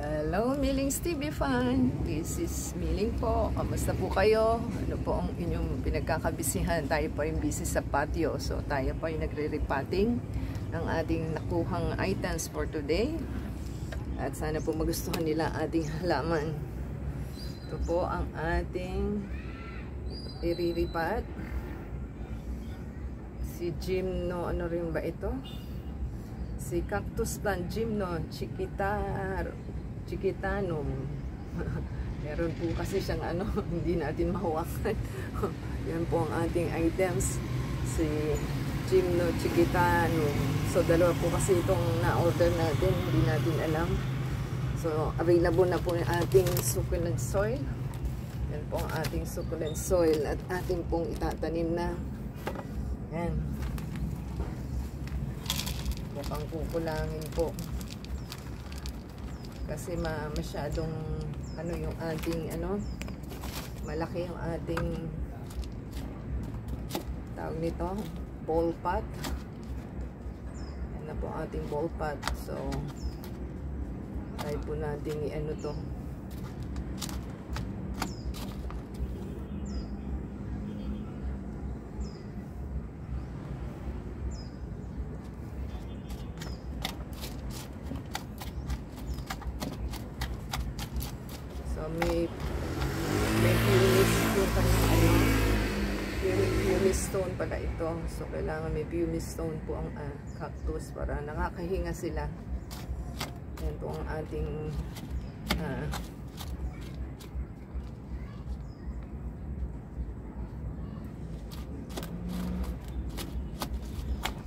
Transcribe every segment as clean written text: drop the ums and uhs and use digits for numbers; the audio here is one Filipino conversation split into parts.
Hello, Millings TV fan. This is Milling po. Kamusta po kayo? Ano po ang inyong pinagkakabisihan? Tayo pa yung busy sa patio. So, tayo pa yung nagre-repotting ng ating nakuhang items for today. At sana po magustuhan nila ating halaman. Ito po ang ating iriripat. Si Gymno, ano rin ba ito? Si Cactus Plant Gymno Chiquitanum. Meron po kasi siyang hindi natin mahawakan. Yan po ang ating items. Si Gymno Chiquitanum. So, dalawa po kasi itong na-order natin. Hindi natin alam. So, available na po yung ating succulent soil. Yan po ang ating succulent soil. At ating pong itatanim na. Yan. Mukhang kukulangin po. Kasi masyadong yung ating malaki yung ating tawag nito, ball pot. Yan na po ating ball pot. So try po natin to. So, may pumice stone pala ito. So, kailangan may pumice stone po ang cactus para nakakahinga sila. Yan po ang ating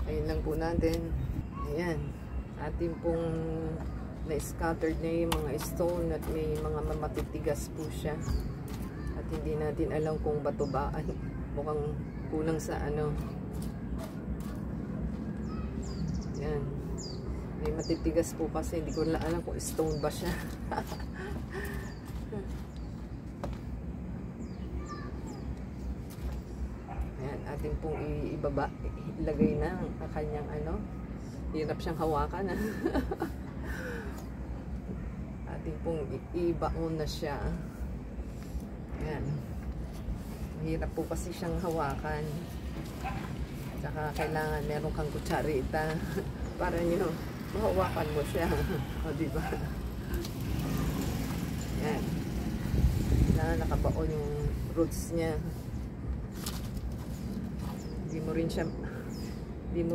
ayun lang po natin. Ayan. Ating pong na-scattered na yung mga stone at may mga matitigas po siya. At hindi natin alam kung bato ba. Mukhang kulang sa Yan. May matitigas po kasi hindi ko alam kung stone ba siya. Yan. Atin pong ibaba. Ilagay na ang kanyang hirap siyang hawakan. Ating pong ibaon na siya. Ayan. Mahirap po kasi siyang hawakan. Tsaka kailangan meron kang kutsarita para mahawakan mo siya. O, diba? Ayan. Kailangan nakabaon yung roots niya. Hindi mo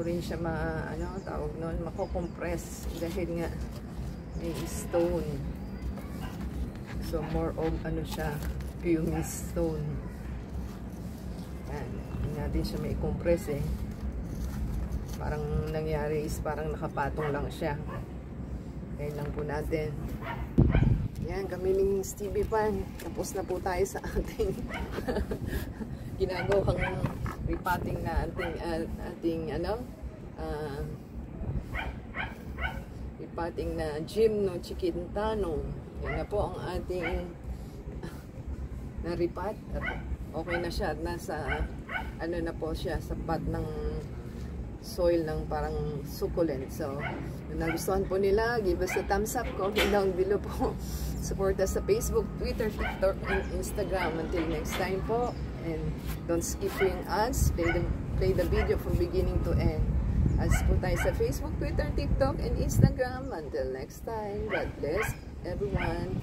rin siya tawag nun, mako-compress dahil nga may stone. So, more of siya, pumice stone. Yan. Hindi natin siya may compress Parang nangyari is parang nakapatong lang siya. Kaya lang po natin. Yan, kami ng Stevie Pan. Tapos na po tayo sa ating ginagawang repotting na ating repotting na Gymno Chiquitanum. Yan na po ang ating na-repot. Okay na siya. Nasa na po siya sa pot ng soil ng parang succulent. So, kung nagustuhan po nila, give us a thumbs up, comment down below po. Support us sa Facebook, Twitter, TikTok, and Instagram. Until next time po. And don't skip yung ads. Play the video from beginning to end. Ads po tayo sa Facebook, Twitter, TikTok, and Instagram. Until next time, God bless everyone.